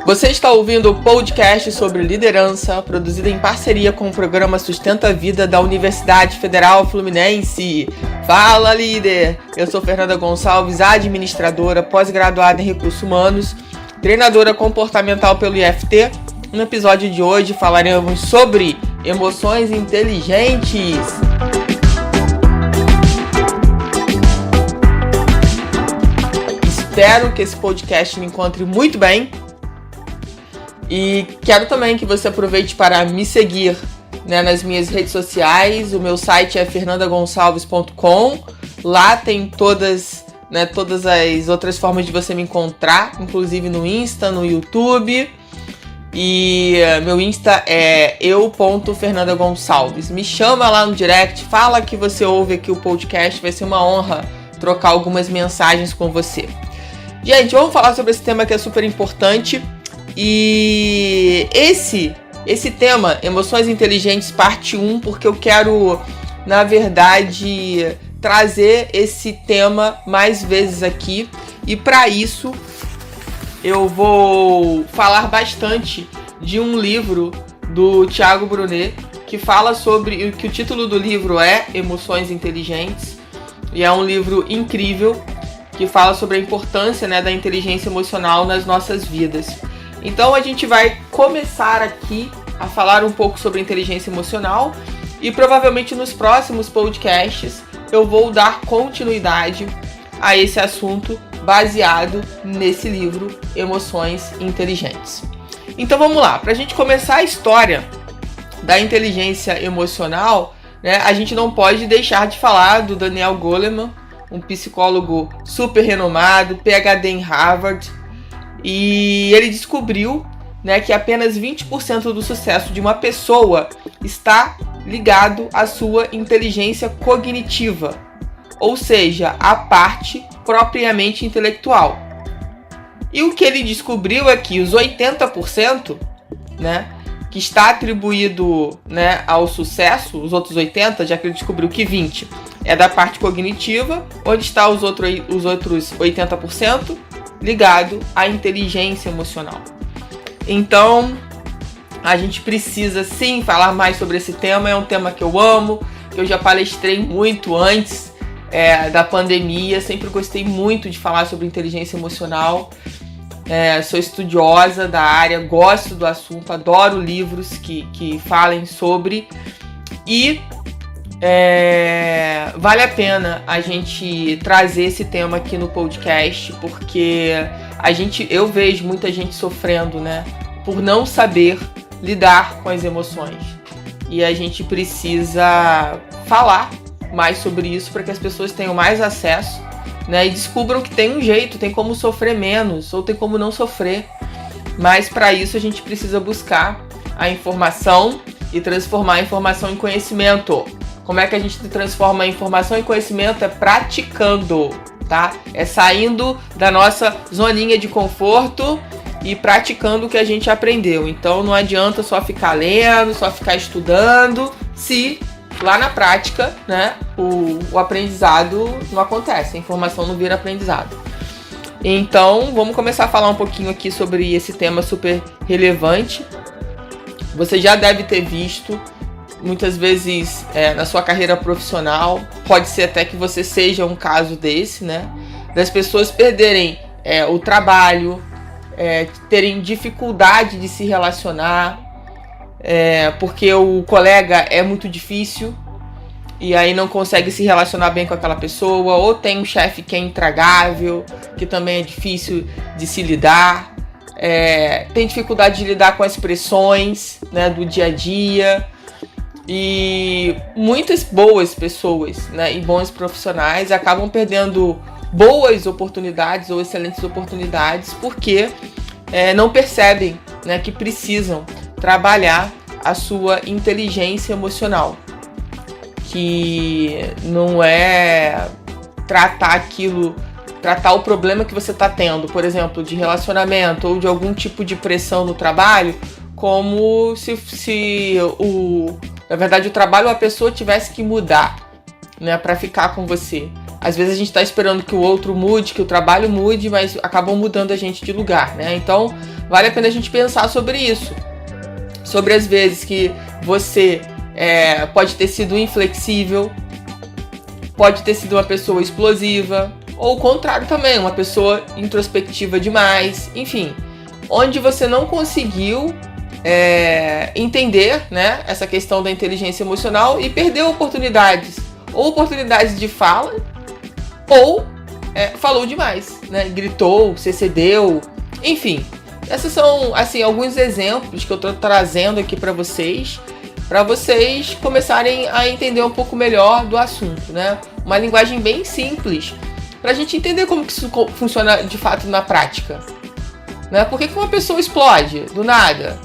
Você está ouvindo o podcast sobre liderança, produzido em parceria com o programa Sustenta a Vida da Universidade Federal Fluminense. Fala, líder! Eu sou Fernanda Gonçalves, administradora, pós-graduada em Recursos Humanos, treinadora comportamental pelo IFT. No episódio de hoje falaremos sobre emoções inteligentes. Espero que esse podcast me encontre muito bem. E quero também que você aproveite para me seguir, nas minhas redes sociais. O meu site é fernandagonçalves.com. Lá tem todas as outras formas de você me encontrar, inclusive no Insta, no YouTube. E meu Insta é eu.fernandagonçalves. Me chama lá no direct, fala que você ouve aqui o podcast. Vai ser uma honra trocar algumas mensagens com você. Gente, vamos falar sobre esse tema que é super importante. E esse tema, Emoções Inteligentes, parte 1, porque eu quero, na verdade, trazer esse tema mais vezes aqui. E para isso, eu vou falar bastante de um livro do Thiago Brunet, que fala sobre, que o título do livro é Emoções Inteligentes. E é um livro incrível, que fala sobre a importância, da inteligência emocional nas nossas vidas. Então a gente vai começar aqui a falar um pouco sobre inteligência emocional e provavelmente nos próximos podcasts eu vou dar continuidade a esse assunto baseado nesse livro Emoções Inteligentes. Então vamos lá, para a gente começar a história da inteligência emocional, a gente não pode deixar de falar do Daniel Goleman, um psicólogo super renomado, PhD em Harvard. E ele descobriu, que apenas 20% do sucesso de uma pessoa está ligado à sua inteligência cognitiva, ou seja, a parte propriamente intelectual. E o que ele descobriu é que os 80%, que está atribuído, ao sucesso, os outros 80%, já que ele descobriu que 20% é da parte cognitiva, onde está os outros 80%? Ligado à inteligência emocional. Então, a gente precisa sim falar mais sobre esse tema. É um tema que eu amo, que eu já palestrei muito antes da pandemia. Sempre gostei muito de falar sobre inteligência emocional. Sou estudiosa da área, gosto do assunto, adoro livros que falem sobre. E vale a pena a gente trazer esse tema aqui no podcast, porque eu vejo muita gente sofrendo, por não saber lidar com as emoções. E a gente precisa falar mais sobre isso para que as pessoas tenham mais acesso, e descubram que tem um jeito, tem como sofrer menos ou tem como não sofrer. Mas para isso a gente precisa buscar a informação e transformar a informação em conhecimento. Como é que a gente transforma a informação em conhecimento? É praticando, tá? É saindo da nossa zoninha de conforto e praticando o que a gente aprendeu. Então não adianta só ficar lendo, só ficar estudando, se lá na prática, o aprendizado não acontece, a informação não vira aprendizado. Então vamos começar a falar um pouquinho aqui sobre esse tema super relevante. Você já deve ter visto muitas vezes na sua carreira profissional, pode ser até que você seja um caso desse, das pessoas perderem o trabalho, terem dificuldade de se relacionar, porque o colega é muito difícil e aí não consegue se relacionar bem com aquela pessoa, ou tem um chefe que é intragável, que também é difícil de se lidar, tem dificuldade de lidar com as pressões, do dia a dia. E muitas boas pessoas, e bons profissionais acabam perdendo boas oportunidades ou excelentes oportunidades porque não percebem, que precisam trabalhar a sua inteligência emocional, que não é tratar o problema que você está tendo, por exemplo, de relacionamento ou de algum tipo de pressão no trabalho, como na verdade o trabalho ou a pessoa tivesse que mudar, para ficar com você. Às vezes a gente está esperando que o outro mude, que o trabalho mude, mas acabam mudando a gente de lugar, né? Então, vale a pena a gente pensar sobre isso. Sobre as vezes que você pode ter sido inflexível, pode ter sido uma pessoa explosiva, ou o contrário também, uma pessoa introspectiva demais, enfim. Onde você não conseguiu entender, né, essa questão da inteligência emocional e perdeu oportunidades. Ou oportunidades de fala, ou falou demais, né? Gritou, se excedeu, enfim. Esses são, assim, alguns exemplos que eu estou trazendo aqui para vocês começarem a entender um pouco melhor do assunto, né? Uma linguagem bem simples, para a gente entender como que isso funciona de fato na prática. Né? Por que uma pessoa explode do nada?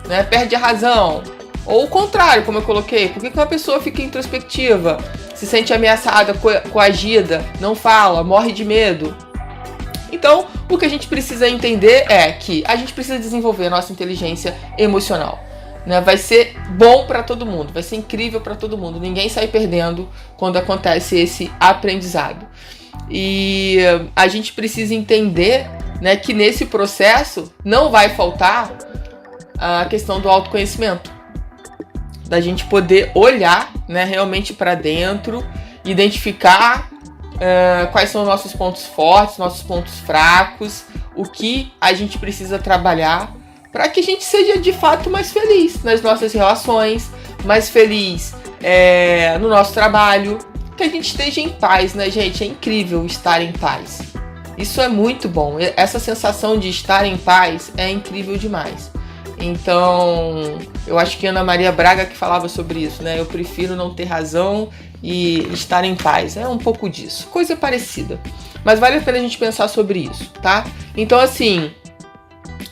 Né? Perde a razão? Ou o contrário, como eu coloquei, por que uma pessoa fica introspectiva, se sente ameaçada, coagida, não fala, morre de medo? Então, o que a gente precisa entender é que a gente precisa desenvolver a nossa inteligência emocional. Né? Vai ser bom para todo mundo, vai ser incrível para todo mundo. Ninguém sai perdendo quando acontece esse aprendizado. E a gente precisa entender, né, que nesse processo não vai faltar a questão do autoconhecimento. Da gente poder olhar, né, realmente para dentro, identificar quais são os nossos pontos fortes, nossos pontos fracos, o que a gente precisa trabalhar para que a gente seja de fato mais feliz nas nossas relações, mais feliz no nosso trabalho, que a gente esteja em paz, né, gente? É incrível estar em paz. Isso é muito bom. Essa sensação de estar em paz é incrível demais. Então, eu acho que Ana Maria Braga que falava sobre isso, né? Eu prefiro não ter razão e estar em paz. É um pouco disso. Coisa parecida. Mas vale a pena a gente pensar sobre isso, tá? Então, assim,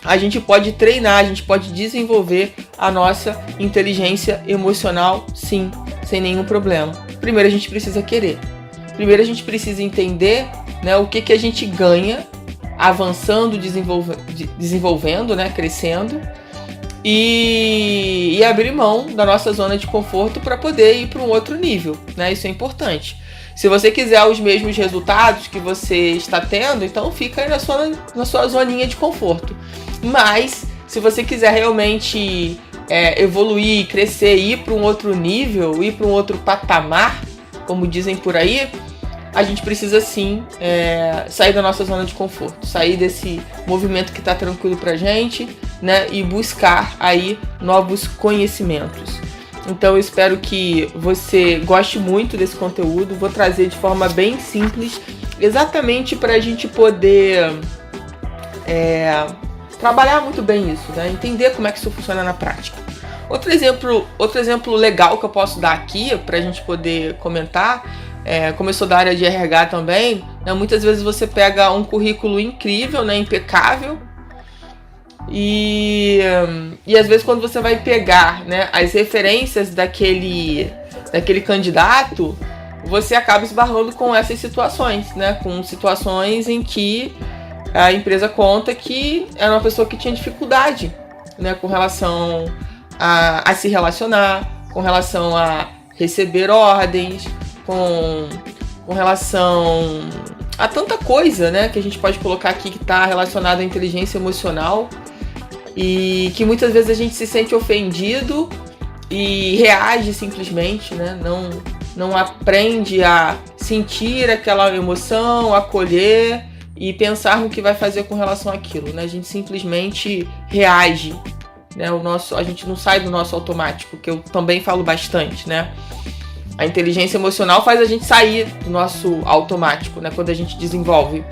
a gente pode treinar, a gente pode desenvolver a nossa inteligência emocional, sim, sem nenhum problema. Primeiro a gente precisa querer. Primeiro a gente precisa entender, né, o que a gente ganha avançando, desenvolvendo, né, crescendo, e abrir mão da nossa zona de conforto para poder ir para um outro nível, né? Isso é importante. Se você quiser os mesmos resultados que você está tendo, então fica aí na sua zoninha de conforto. Mas, se você quiser realmente evoluir, crescer, ir para um outro nível, ir para um outro patamar, como dizem por aí, a gente precisa sim sair da nossa zona de conforto, sair desse movimento que está tranquilo pra gente, né, e buscar aí novos conhecimentos. Então eu espero que você goste muito desse conteúdo. Vou trazer de forma bem simples, exatamente para a gente poder trabalhar muito bem isso, né? Entender como é que isso funciona na prática. Outro exemplo legal que eu posso dar aqui para a gente poder comentar, como eu sou da área de RH também, né, muitas vezes você pega um currículo incrível, né, impecável, e às vezes quando você vai pegar, né, as referências daquele candidato, você acaba esbarrando com essas situações, né, com situações em que a empresa conta que era uma pessoa que tinha dificuldade, né, com relação a se relacionar, com relação a receber ordens, com relação a tanta coisa, né, que a gente pode colocar aqui que está relacionada à inteligência emocional, e que muitas vezes a gente se sente ofendido e reage simplesmente, né, não aprende a sentir aquela emoção, acolher e pensar no que vai fazer com relação àquilo, né? A gente simplesmente reage, né? A gente não sai do nosso automático, que eu também falo bastante, né? A inteligência emocional faz a gente sair do nosso automático, né? Quando a gente desenvolve.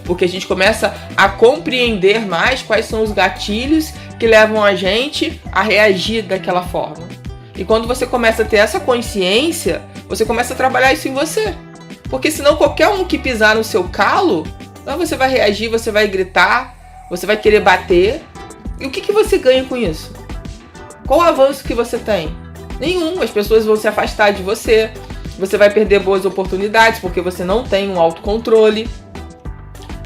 Porque a gente começa a compreender mais quais são os gatilhos que levam a gente a reagir daquela forma. E quando você começa a ter essa consciência, você começa a trabalhar isso em você. Porque senão qualquer um que pisar no seu calo, você vai reagir, você vai gritar, você vai querer bater. E o que você ganha com isso? Qual o avanço que você tem? Nenhum. As pessoas vão se afastar de você. Você vai perder boas oportunidades porque você não tem um autocontrole.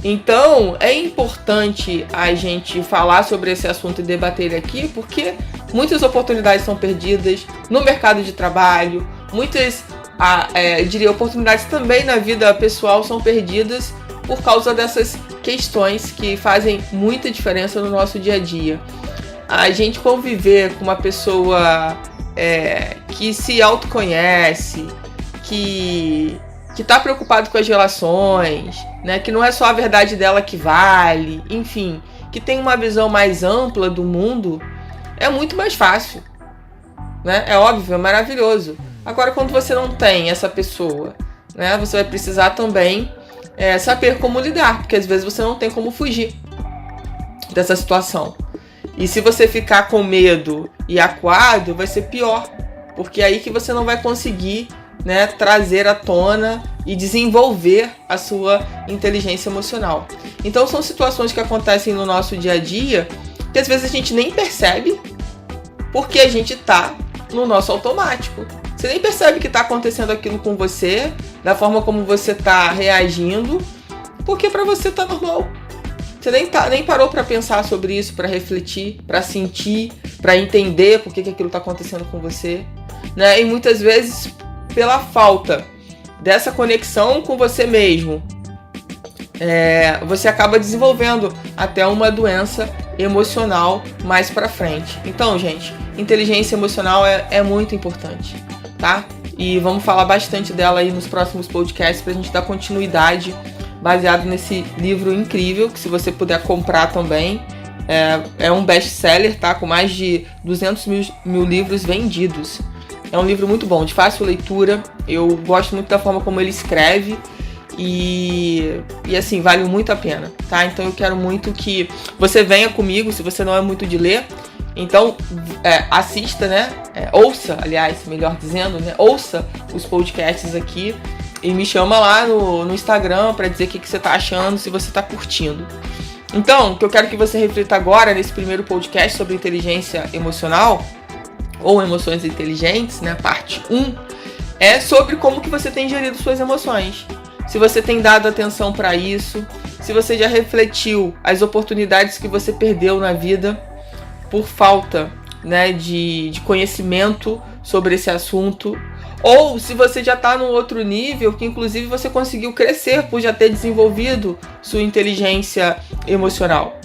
Então, é importante a gente falar sobre esse assunto e debater ele aqui, porque muitas oportunidades são perdidas no mercado de trabalho, muitas eu diria, oportunidades também na vida pessoal são perdidas por causa dessas questões que fazem muita diferença no nosso dia a dia. A gente conviver com uma pessoa que se autoconhece, que está preocupado com as relações, né, que não é só a verdade dela que vale, enfim, que tem uma visão mais ampla do mundo, é muito mais fácil, né? É óbvio, é maravilhoso. Agora, quando você não tem essa pessoa, né, você vai precisar também saber como lidar, porque às vezes você não tem como fugir dessa situação. E se você ficar com medo e acuado, vai ser pior, porque é aí que você não vai conseguir, né, trazer à tona e desenvolver a sua inteligência emocional. Então são situações que acontecem no nosso dia a dia que às vezes a gente nem percebe, porque a gente tá no nosso automático. Você nem percebe que tá acontecendo aquilo com você, da forma como você tá reagindo, porque pra você tá normal. Você nem parou pra pensar sobre isso, pra refletir, pra sentir, pra entender por que aquilo tá acontecendo com você, né? E muitas vezes pela falta dessa conexão com você mesmo, você acaba desenvolvendo até uma doença emocional mais pra frente. Então, gente, inteligência emocional é muito importante, tá? E vamos falar bastante dela aí nos próximos podcasts pra gente dar continuidade, baseado nesse livro incrível, que se você puder comprar também, é um best-seller, tá? Com mais de 200 mil livros vendidos. É um livro muito bom, de fácil leitura. Eu gosto muito da forma como ele escreve e assim, vale muito a pena, tá? Então eu quero muito que você venha comigo, se você não é muito de ler. Então, assista, né? Ouça, aliás, melhor dizendo, né? Ouça os podcasts aqui e me chama lá no Instagram para dizer o que você tá achando, se você tá curtindo. Então, o que eu quero que você reflita agora nesse primeiro podcast sobre inteligência emocional ou emoções inteligentes, né, parte 1, é sobre como que você tem gerido suas emoções. Se você tem dado atenção para isso, se você já refletiu as oportunidades que você perdeu na vida por falta, né, de conhecimento sobre esse assunto, ou se você já está num outro nível que inclusive você conseguiu crescer por já ter desenvolvido sua inteligência emocional.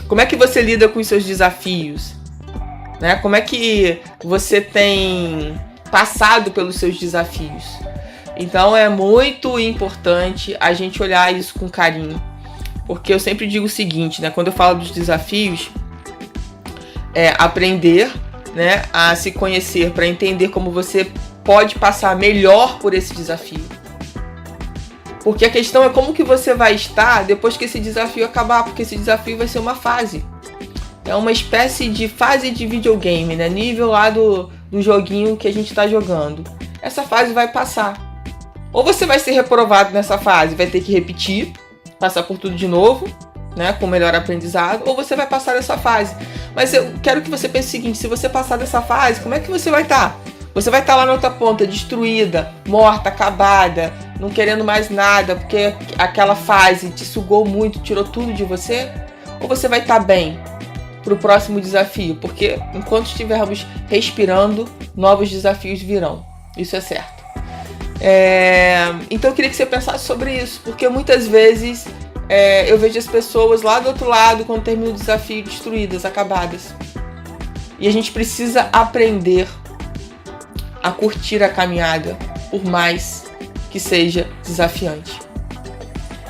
Como é que você lida com os seus desafios? Né? Como é que você tem passado pelos seus desafios? Então é muito importante a gente olhar isso com carinho, porque eu sempre digo o seguinte, né? Quando eu falo dos desafios, aprender, né, a se conhecer para entender como você pode passar melhor por esse desafio. Porque a questão é como que você vai estar depois que esse desafio acabar, porque esse desafio vai ser uma fase. É uma espécie de fase de videogame, né? Nível lá do joguinho que a gente está jogando. Essa fase vai passar. Ou você vai ser reprovado nessa fase, vai ter que repetir, passar por tudo de novo, né? Com melhor aprendizado. Ou você vai passar dessa fase. Mas eu quero que você pense o seguinte, se você passar dessa fase, como é que você vai estar? Você vai estar lá na outra ponta, destruída, morta, acabada, não querendo mais nada, porque aquela fase te sugou muito, tirou tudo de você? Ou você vai estar bem para o próximo desafio? Porque enquanto estivermos respirando, novos desafios virão. Isso é certo. Então eu queria que você pensasse sobre isso, porque muitas vezes eu vejo as pessoas lá do outro lado, quando termina o desafio, destruídas, acabadas. E a gente precisa aprender a curtir a caminhada, por mais que seja desafiante.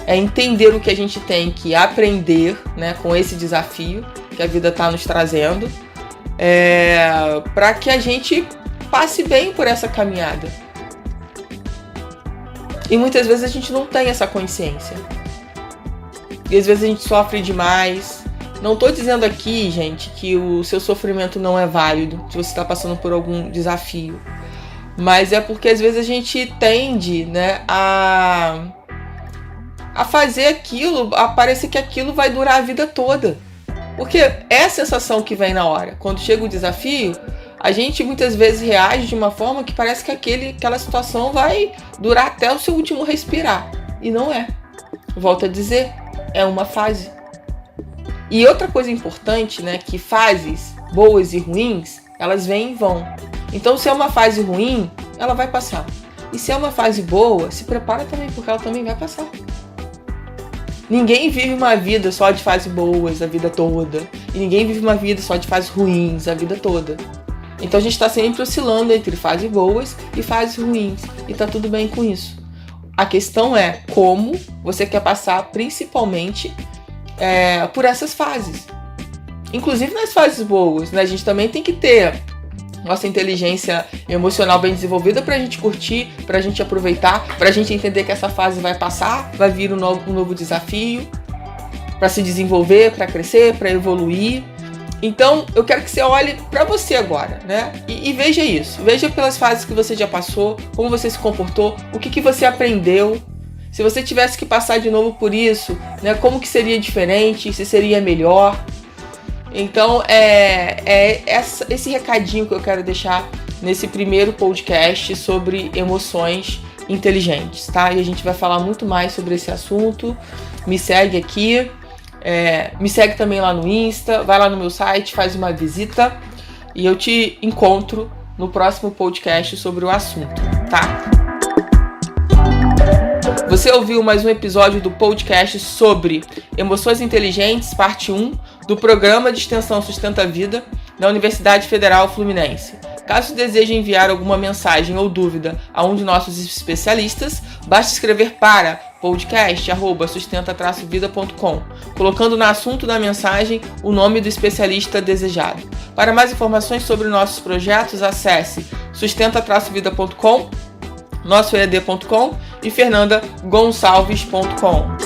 É entender o que a gente tem que aprender, né, com esse desafio que a vida está nos trazendo, para que a gente passe bem por essa caminhada. E muitas vezes a gente não tem essa consciência. E às vezes a gente sofre demais. Não estou dizendo aqui, gente, que o seu sofrimento não é válido, se você está passando por algum desafio. Mas é porque às vezes a gente tende, né, a fazer aquilo, a parecer que aquilo vai durar a vida toda. Porque é a sensação que vem na hora. Quando chega o desafio, a gente muitas vezes reage de uma forma que parece que aquela situação vai durar até o seu último respirar. E não é. Volto a dizer, é uma fase. E outra coisa importante, né, que fases boas e ruins, elas vêm e vão. Então, se é uma fase ruim, ela vai passar. E se é uma fase boa, se prepara também, porque ela também vai passar. Ninguém vive uma vida só de fases boas a vida toda. E ninguém vive uma vida só de fases ruins a vida toda. Então a gente está sempre oscilando entre fases boas e fases ruins. E tá tudo bem com isso. A questão é como você quer passar principalmente por essas fases. Inclusive nas fases boas, né? A gente também tem que ter nossa inteligência emocional bem desenvolvida pra gente curtir, pra gente aproveitar, pra gente entender que essa fase vai passar, vai vir um novo desafio, pra se desenvolver, pra crescer, pra evoluir. Então, eu quero que você olhe pra você agora, né? E veja isso. Veja pelas fases que você já passou, como você se comportou, o que você aprendeu. Se você tivesse que passar de novo por isso, né? Como que seria diferente, se seria melhor. Então, esse recadinho que eu quero deixar nesse primeiro podcast sobre emoções inteligentes, tá? E a gente vai falar muito mais sobre esse assunto. Me segue aqui, me segue também lá no Insta, vai lá no meu site, faz uma visita e eu te encontro no próximo podcast sobre o assunto, tá? Você ouviu mais um episódio do podcast sobre Emoções Inteligentes, parte 1, do Programa de Extensão Sustenta a Vida da Universidade Federal Fluminense. Caso deseje enviar alguma mensagem ou dúvida a um de nossos especialistas, basta escrever para podcast@sustenta-vida.com, colocando no assunto da mensagem o nome do especialista desejado. Para mais informações sobre nossos projetos, acesse sustenta-vida.com, nossoead.com e fernandagonçalves.com.